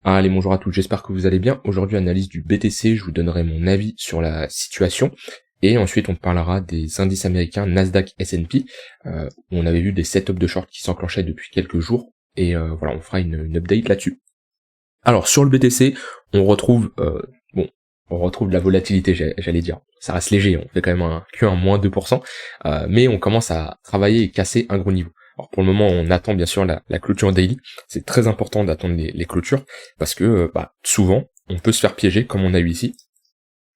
Allez, bonjour à tous, j'espère que vous allez bien. Aujourd'hui, analyse du BTC, je vous donnerai mon avis sur la situation. Et ensuite, on parlera des indices américains Nasdaq S&P, où on avait vu des setups de short qui s'enclenchaient depuis quelques jours. Et voilà, on fera une update là-dessus. Alors, sur le BTC, on retrouve de la volatilité, j'allais dire. Ça reste léger, on fait quand même qu'un moins 2%, mais on commence à travailler et casser un gros niveau. Alors pour le moment, on attend bien sûr la clôture daily. C'est très important d'attendre les clôtures, parce que souvent, on peut se faire piéger, comme on a eu ici,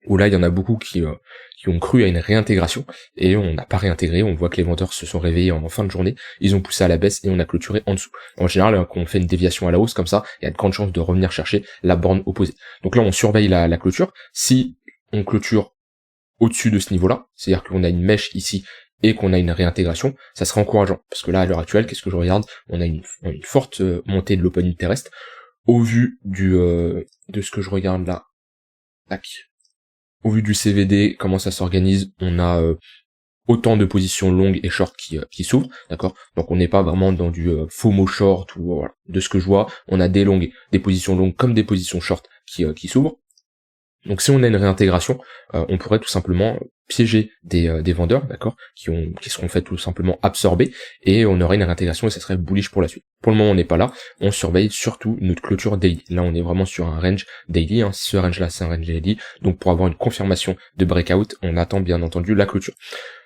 où là, il y en a beaucoup qui ont cru à une réintégration, et on n'a pas réintégré. On voit que les vendeurs se sont réveillés en fin de journée, ils ont poussé à la baisse, et on a clôturé en dessous. En général, quand on fait une déviation à la hausse comme ça, il y a de grandes chances de revenir chercher la borne opposée. Donc là, on surveille la clôture. Si on clôture au-dessus de ce niveau-là, c'est-à-dire qu'on a une mèche ici, et qu'on a une réintégration, ça serait encourageant. Parce que là, à l'heure actuelle, qu'est-ce que je regarde? On a une forte montée de l'open interest. Au vu de ce que je regarde là, tac. Au vu du CVD, comment ça s'organise, on a autant de positions longues et short qui s'ouvrent, d'accord? Donc on n'est pas vraiment dans du FOMO short, ou voilà. De ce que je vois, on a des positions longues comme des positions short qui s'ouvrent. Donc si on a une réintégration, on pourrait tout simplement piéger des vendeurs, d'accord, qui seront fait tout simplement absorber, et on aurait une réintégration et ça serait bullish pour la suite. Pour le moment, on n'est pas là, on surveille surtout notre clôture daily. Là, on est vraiment sur un range daily, hein. Ce range-là, c'est un range daily, donc pour avoir une confirmation de breakout, on attend bien entendu la clôture.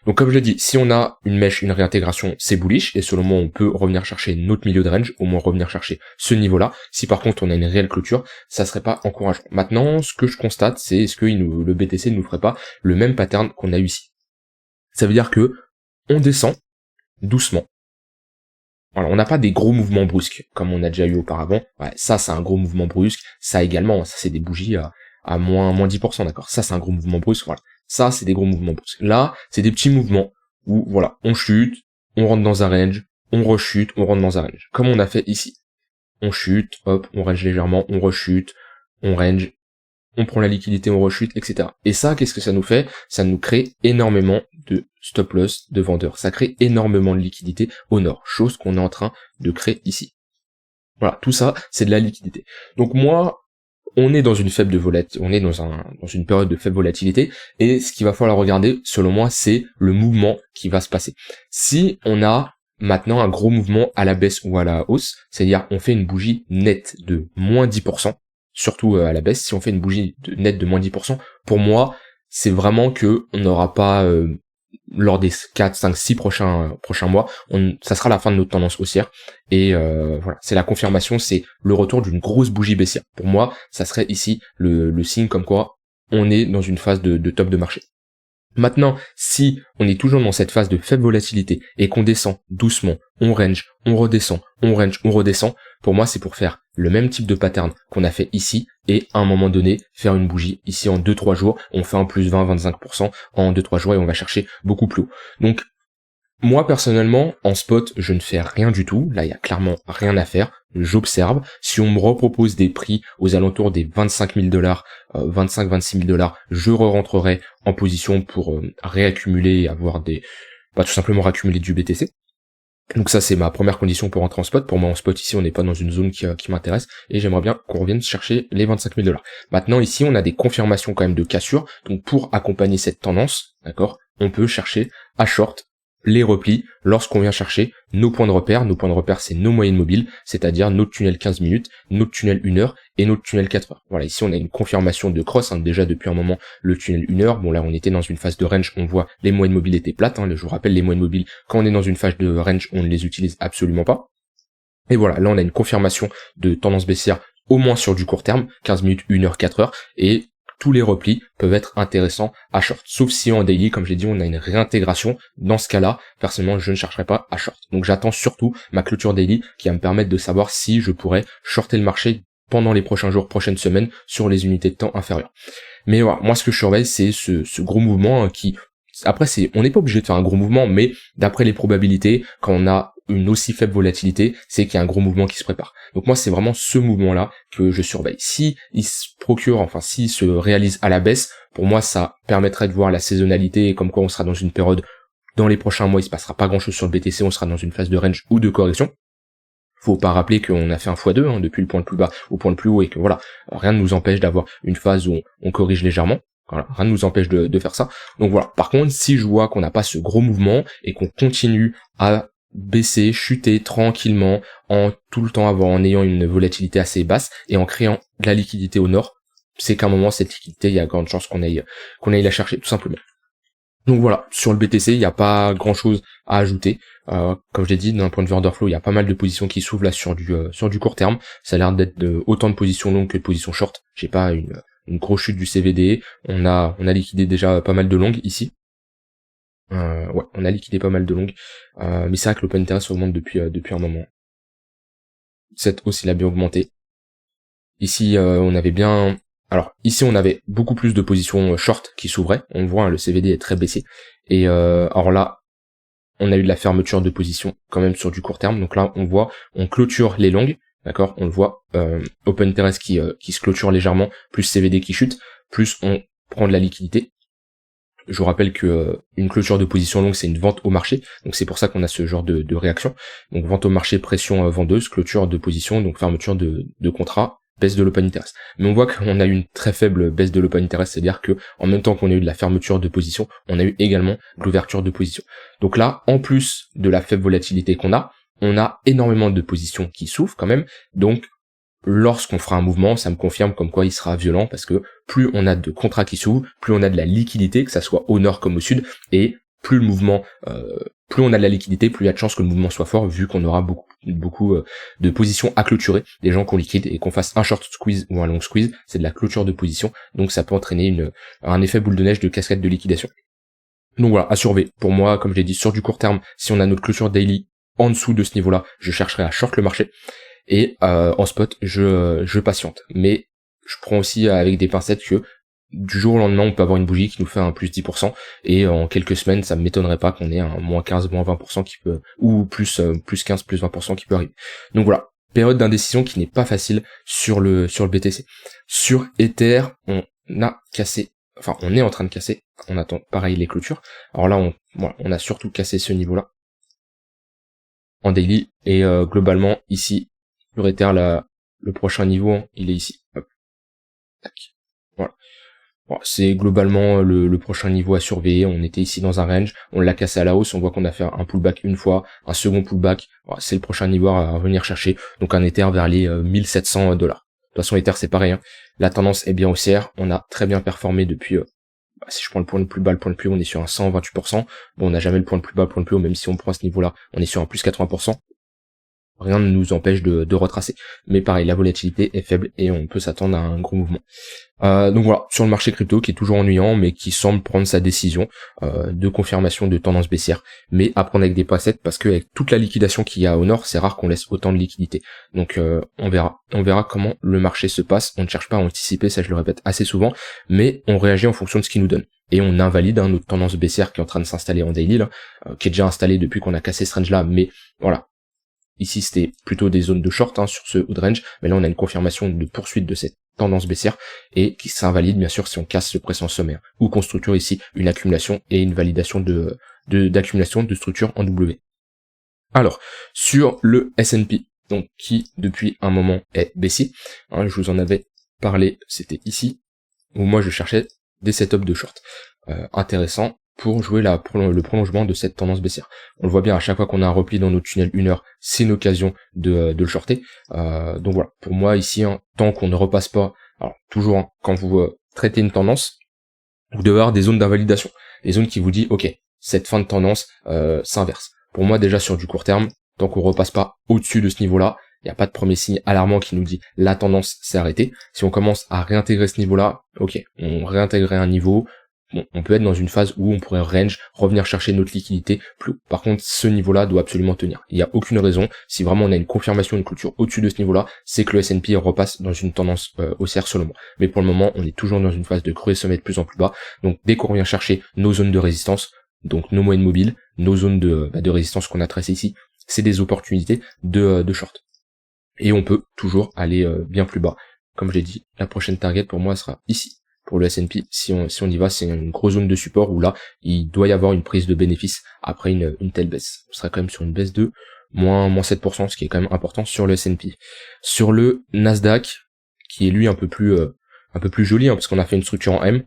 Donc comme je l'ai dit, si on a une mèche, une réintégration, c'est bullish, et selon moi on peut revenir chercher notre milieu de range, au moins revenir chercher ce niveau-là. Si par contre on a une réelle clôture, ça serait pas encourageant. Maintenant, ce que je constate, c'est est-ce que le BTC ne nous ferait pas le même pattern qu'on a eu ici. Ça veut dire que on descend doucement. Alors on n'a pas des gros mouvements brusques, comme on a déjà eu auparavant. Ouais, ça c'est un gros mouvement brusque, ça également, ça c'est des bougies à moins 10%, d'accord. Ça c'est un gros mouvement brusque, voilà. Ça c'est des gros mouvements brusques. Là, c'est des petits mouvements où voilà, on chute, on rentre dans un range, on rechute, on rentre dans un range. Comme on a fait ici. On chute, hop, on range légèrement, on rechute, on range, on prend la liquidité, on rechute, etc. Et ça, qu'est-ce que ça nous fait? Ça nous crée énormément de stop loss de vendeurs. Ça crée énormément de liquidité au nord, chose qu'on est en train de créer ici. Voilà, tout ça, c'est de la liquidité. Donc moi, on est dans une faible on est dans une période de faible volatilité, et ce qu'il va falloir regarder, selon moi, c'est le mouvement qui va se passer. Si on a maintenant un gros mouvement à la baisse ou à la hausse, c'est-à-dire on fait une bougie nette de moins 10%, surtout à la baisse, si on fait une bougie nette de moins 10%, pour moi, c'est vraiment que on n'aura pas, lors des 4, 5, 6 prochains mois, ça sera la fin de notre tendance haussière, et voilà, c'est la confirmation, c'est le retour d'une grosse bougie baissière. Pour moi, ça serait ici le signe comme quoi on est dans une phase de top de marché. Maintenant, si on est toujours dans cette phase de faible volatilité et qu'on descend doucement, on range, on redescend, on range, on redescend, pour moi c'est pour faire le même type de pattern qu'on a fait ici, et à un moment donné faire une bougie ici en 2-3 jours, on fait un plus 20-25% en 2-3 jours et on va chercher beaucoup plus haut. Donc moi personnellement, en spot, je ne fais rien du tout, là il y a clairement rien à faire, j'observe. Si on me repropose des prix aux alentours des 25 000 $, 25-26 000 $, je re-rentrerai en position pour réaccumuler et avoir tout simplement réaccumuler du BTC. Donc ça c'est ma première condition pour rentrer en spot. Pour moi en spot ici on n'est pas dans une zone qui m'intéresse, et j'aimerais bien qu'on revienne chercher les 25 000 $. Maintenant ici on a des confirmations quand même de cassure, donc pour accompagner cette tendance, d'accord, on peut chercher à short les replis lorsqu'on vient chercher nos points de repère. Nos points de repère, c'est nos moyennes mobiles, c'est-à-dire notre tunnel 15 minutes, notre tunnel 1 heure et notre tunnel 4 heures. Voilà, ici on a une confirmation de cross, hein, déjà depuis un moment le tunnel 1 heure. Bon là on était dans une phase de range, on voit les moyennes mobiles étaient plates, hein. Je vous rappelle, les moyennes mobiles, quand on est dans une phase de range, on ne les utilise absolument pas. Et voilà, là on a une confirmation de tendance baissière au moins sur du court terme, 15 minutes, 1 heure, 4 heures, et tous les replis peuvent être intéressants à short. Sauf si en daily, comme j'ai dit, on a une réintégration. Dans ce cas-là, personnellement, je ne chercherai pas à short. Donc j'attends surtout ma clôture daily qui va me permettre de savoir si je pourrais shorter le marché pendant les prochains jours, prochaines semaines, sur les unités de temps inférieures. Mais voilà, moi ce que je surveille, c'est ce gros mouvement qui... Après, on n'est pas obligé de faire un gros mouvement, mais d'après les probabilités, quand on a une aussi faible volatilité, c'est qu'il y a un gros mouvement qui se prépare. Donc moi, c'est vraiment ce mouvement-là que je surveille. Si il se s'il se réalise à la baisse, pour moi, ça permettrait de voir la saisonnalité, et comme quoi on sera dans une période, dans les prochains mois, il se passera pas grand-chose sur le BTC, on sera dans une phase de range ou de correction. Faut pas rappeler qu'on a fait un x2 depuis le point le plus bas au point le plus haut et que voilà, rien ne nous empêche d'avoir une phase où on corrige légèrement. Voilà, rien ne nous empêche de faire ça. Donc voilà. Par contre, si je vois qu'on n'a pas ce gros mouvement et qu'on continue à baisser, chuter tranquillement, en tout le temps en ayant une volatilité assez basse et en créant de la liquidité au nord, c'est qu'à un moment cette liquidité, il y a grande chance qu'on aille la chercher tout simplement. Donc voilà, sur le BTC, il n'y a pas grand chose à ajouter. Comme je l'ai dit, d'un point de vue order flow, il y a pas mal de positions qui s'ouvrent là sur du court terme. Ça a l'air d'être autant de positions longues que de positions short. J'ai pas une grosse chute du CVD. On a liquidé déjà pas mal de longues ici. Ouais, on a liquidé pas mal de longues. Mais c'est vrai que l'open interest augmente depuis un moment. Cette hausse, il a bien augmenté. Ici, on avait bien... Alors, ici, on avait beaucoup plus de positions short qui s'ouvraient. On voit, le CVD est très baissé. Et alors là, on a eu de la fermeture de position quand même sur du court terme. Donc là, on voit, on clôture les longues. D'accord, on le voit, open interest qui se clôture légèrement, plus CVD qui chute, plus on prend de la liquidité. Je vous rappelle que une clôture de position longue, c'est une vente au marché, donc c'est pour ça qu'on a ce genre de réaction. Donc vente au marché, pression vendeuse, clôture de position, donc fermeture de contrat, baisse de l'open interest. Mais on voit qu'on a eu une très faible baisse de l'open interest, c'est-à-dire que en même temps qu'on a eu de la fermeture de position, on a eu également de l'ouverture de position. Donc là, en plus de la faible volatilité qu'on a, on a énormément de positions qui s'ouvrent quand même, donc lorsqu'on fera un mouvement, ça me confirme comme quoi il sera violent, parce que plus on a de contrats qui s'ouvrent, plus on a de la liquidité, que ça soit au nord comme au sud, et plus le mouvement, plus on a de la liquidité, plus il y a de chances que le mouvement soit fort, vu qu'on aura beaucoup de positions à clôturer, des gens qu'on liquide, et qu'on fasse un short squeeze ou un long squeeze, c'est de la clôture de position, donc ça peut entraîner un effet boule de neige de cascade de liquidation. Donc voilà, à surveiller. Pour moi, comme je l'ai dit, sur du court terme, si on a notre clôture daily en dessous de ce niveau-là, je chercherai à short le marché. Et en spot, je patiente. Mais je prends aussi avec des pincettes que du jour au lendemain, on peut avoir une bougie qui nous fait un plus 10%, et en quelques semaines, ça ne m'étonnerait pas qu'on ait un moins 15, moins 20% qui peut, ou plus 15, plus 20% qui peut arriver. Donc voilà, période d'indécision qui n'est pas facile sur le BTC. Sur Ether, on est en train de casser, on attend pareil les clôtures. Alors là, on a surtout cassé ce niveau-là en daily, et globalement, ici, sur Ether, le prochain niveau, il est ici. Hop. Tac. Voilà. Bon, c'est globalement le prochain niveau à surveiller. On était ici dans un range, on l'a cassé à la hausse, on voit qu'on a fait un pullback une fois, un second pullback. Voilà, c'est le prochain niveau à revenir chercher. Donc un Ether vers les 1700 $. De toute façon, Ether, c'est pareil. La tendance est bien haussière. On a très bien performé depuis... si je prends le point le plus bas, le point le plus haut, on est sur un 128%. Bon, on n'a jamais le point le plus bas, le point le plus haut, même si on prend à ce niveau-là, on est sur un plus 80%. Rien ne nous empêche de retracer. Mais pareil, la volatilité est faible et on peut s'attendre à un gros mouvement. Donc voilà, sur le marché crypto qui est toujours ennuyant, mais qui semble prendre sa décision de confirmation de tendance baissière, mais à prendre avec des pincettes, parce que avec toute la liquidation qu'il y a au nord, c'est rare qu'on laisse autant de liquidité. Donc on verra comment le marché se passe. On ne cherche pas à anticiper, ça je le répète assez souvent, mais on réagit en fonction de ce qu'il nous donne. Et on invalide notre tendance baissière qui est en train de s'installer en daily, là, qui est déjà installée depuis qu'on a cassé ce range là, mais voilà. Ici, c'était plutôt des zones de short sur ce hood range, mais là, on a une confirmation de poursuite de cette tendance baissière et qui s'invalide, bien sûr, si on casse ce précédent sommaire ou qu'on structure ici une accumulation et une validation d'accumulation de structure en W. Alors, sur le S&P, donc qui, depuis un moment, est baissier, je vous en avais parlé, c'était ici, où moi, je cherchais des setups de short intéressants pour jouer le prolongement de cette tendance baissière. On le voit bien, à chaque fois qu'on a un repli dans notre tunnel 1 heure, c'est une occasion de le shorter. Donc voilà, pour moi ici, tant qu'on ne repasse pas, alors toujours quand vous traitez une tendance, vous devez avoir des zones d'invalidation, des zones qui vous disent ok, cette fin de tendance s'inverse. Pour moi déjà sur du court terme, tant qu'on repasse pas au-dessus de ce niveau-là, il n'y a pas de premier signe alarmant qui nous dit la tendance s'est arrêtée. Si on commence à réintégrer ce niveau-là, ok, on réintégrerait un niveau. Bon, on peut être dans une phase où on pourrait range, revenir chercher notre liquidité. Par contre, ce niveau-là doit absolument tenir. Il n'y a aucune raison. Si vraiment on a une confirmation, une clôture au-dessus de ce niveau-là, c'est que le S&P repasse dans une tendance haussière selon moi. Mais pour le moment, on est toujours dans une phase de creux et sommet de plus en plus bas. Donc dès qu'on revient chercher nos zones de résistance, donc nos moyennes mobiles, nos zones de résistance qu'on a tracées ici, c'est des opportunités de short. Et on peut toujours aller bien plus bas. Comme je l'ai dit, la prochaine target pour moi sera ici. Pour le S&P, si on y va, c'est une grosse zone de support où là, il doit y avoir une prise de bénéfice après une telle baisse. On sera quand même sur une baisse de moins 7%, ce qui est quand même important sur le S&P. Sur le Nasdaq, qui est lui un peu plus joli, hein, parce qu'on a fait une structure en M,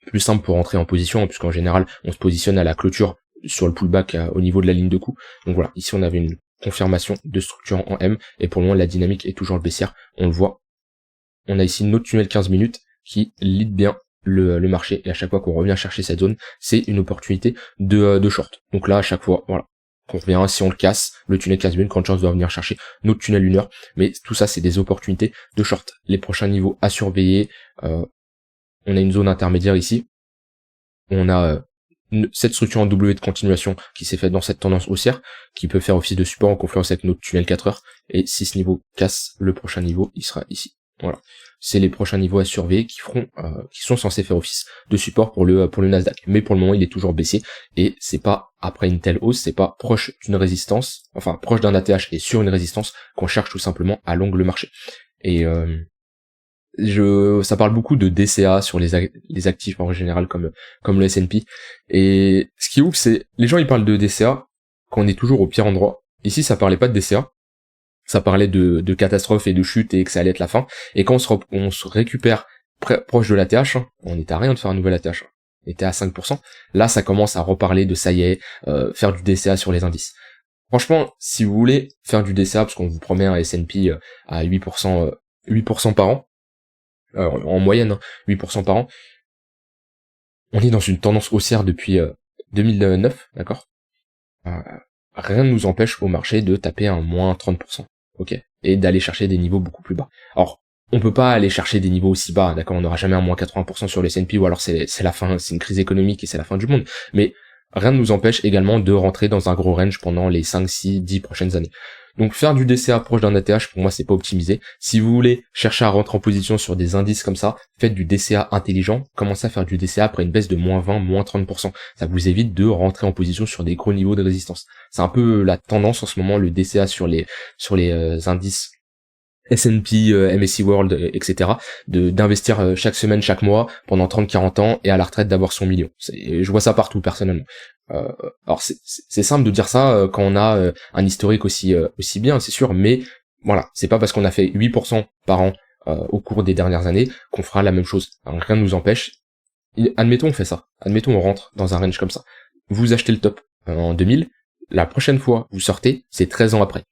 plus simple pour rentrer en position, hein, puisqu'en général, on se positionne à la clôture sur le pullback au niveau de la ligne de coup. Donc voilà, ici on avait une confirmation de structure en M, et pour le moment la dynamique est toujours le baissière, on le voit. On a ici notre tunnel 15 minutes qui lead bien le marché, et à chaque fois qu'on revient chercher cette zone, c'est une opportunité de short. Donc là, à chaque fois, voilà, qu'on revient, si on le casse, le tunnel 15 minutes, quand chance doit venir chercher notre tunnel 1 heure, mais tout ça, c'est des opportunités de short. Les prochains niveaux à surveiller, on a une zone intermédiaire ici, on a cette structure en W de continuation qui s'est faite dans cette tendance haussière, qui peut faire office de support en confluence avec notre tunnel 4 heures, et si ce niveau casse, le prochain niveau, il sera ici. Voilà. C'est les prochains niveaux à surveiller qui sont censés faire office de support pour le Nasdaq. Mais pour le moment, il est toujours baissier, et c'est pas après une telle hausse, c'est pas proche d'une résistance, enfin proche d'un ATH et sur une résistance qu'on cherche tout simplement à long le marché. Et ça parle beaucoup de DCA sur les actifs en général comme le S&P. Et ce qui est ouf, c'est les gens ils parlent de DCA quand on est toujours au pire endroit. Ici, ça parlait pas de DCA. Ça parlait de catastrophe et de chute et que ça allait être la fin. Et quand on se récupère proche de l'ATH, hein, on est à rien de faire un nouvel ATH. Hein. On était à 5%. Là, ça commence à reparler de ça y est, faire du DCA sur les indices. Franchement, si vous voulez faire du DCA, parce qu'on vous promet un S&P à 8% par an, en moyenne, hein, 8% par an, on est dans une tendance haussière depuis 2009, d'accord, rien ne nous empêche au marché de taper un moins 30%, ok, et d'aller chercher des niveaux beaucoup plus bas. Alors, on peut pas aller chercher des niveaux aussi bas, d'accord, on n'aura jamais un moins 80% sur le S&P, ou alors c'est la fin, c'est une crise économique et c'est la fin du monde, mais rien ne nous empêche également de rentrer dans un gros range pendant les 5, 6, 10 prochaines années. Donc faire du DCA proche d'un ATH, pour moi, c'est pas optimisé. Si vous voulez chercher à rentrer en position sur des indices comme ça, faites du DCA intelligent, commencez à faire du DCA après une baisse de moins 20, moins 30%. Ça vous évite de rentrer en position sur des gros niveaux de résistance. C'est un peu la tendance en ce moment, le DCA sur les indices S&P, MSCI World, etc., d'investir chaque semaine, chaque mois, pendant 30-40 ans, et à la retraite d'avoir son million. Je vois ça partout, personnellement. Alors c'est simple de dire ça quand on a un historique aussi bien, c'est sûr, mais voilà, c'est pas parce qu'on a fait 8% par an au cours des dernières années qu'on fera la même chose. Alors, rien ne nous empêche. Admettons on fait ça, admettons on rentre dans un range comme ça. Vous achetez le top en 2000, la prochaine fois vous sortez, c'est 13 ans après.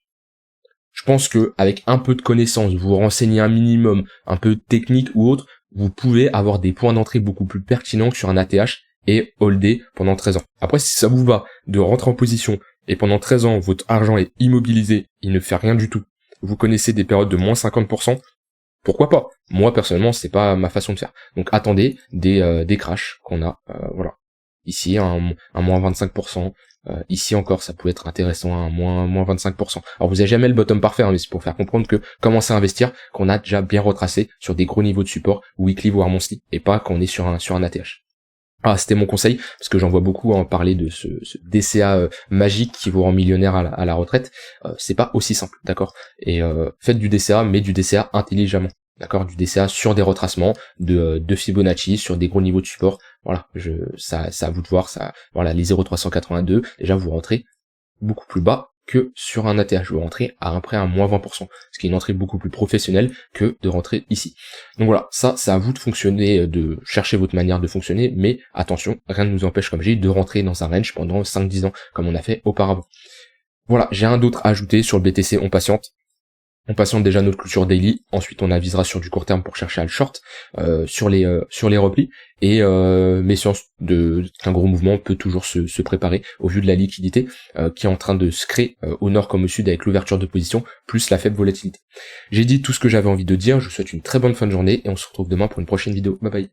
Je pense que avec un peu de connaissances, vous renseignez un minimum, un peu technique ou autre, vous pouvez avoir des points d'entrée beaucoup plus pertinents que sur un ATH et holder pendant 13 ans. Après, si ça vous va de rentrer en position et pendant 13 ans, votre argent est immobilisé, il ne fait rien du tout, vous connaissez des périodes de moins 50%, pourquoi pas? Moi, personnellement, c'est pas ma façon de faire. Donc attendez des crashs qu'on a, voilà. Ici, un moins 25%. Ici encore, ça peut être intéressant, un moins 25%. Alors vous avez jamais le bottom parfait, hein, mais c'est pour faire comprendre que commencer à investir, qu'on a déjà bien retracé sur des gros niveaux de support, weekly voire monthly, et pas qu'on est sur un ATH. Ah, c'était mon conseil, parce que j'en vois beaucoup parler de ce DCA magique qui vous rend millionnaire à la retraite. C'est pas aussi simple, d'accord. Et faites du DCA, mais du DCA intelligemment. D'accord, du DCA sur des retracements de Fibonacci, sur des gros niveaux de support. Voilà, ça à vous de voir, ça, voilà, les 0,382, déjà vous rentrez beaucoup plus bas que sur un ATH, vous rentrez à un près à moins 20%, ce qui est une entrée beaucoup plus professionnelle que de rentrer ici. Donc voilà, ça, c'est à vous de fonctionner, de chercher votre manière de fonctionner, mais attention, rien ne nous empêche, comme j'ai dit, de rentrer dans un range pendant 5-10 ans, comme on a fait auparavant. Voilà, j'ai un d'autre à ajouter sur le BTC, on patiente. On patiente déjà notre clôture daily, ensuite on avisera sur du court terme pour chercher à le short, sur les replis, et méfiance qu'un gros mouvement peut toujours se préparer au vu de la liquidité qui est en train de se créer au nord comme au sud avec l'ouverture de position, plus la faible volatilité. J'ai dit tout ce que j'avais envie de dire, je vous souhaite une très bonne fin de journée, et on se retrouve demain pour une prochaine vidéo. Bye bye.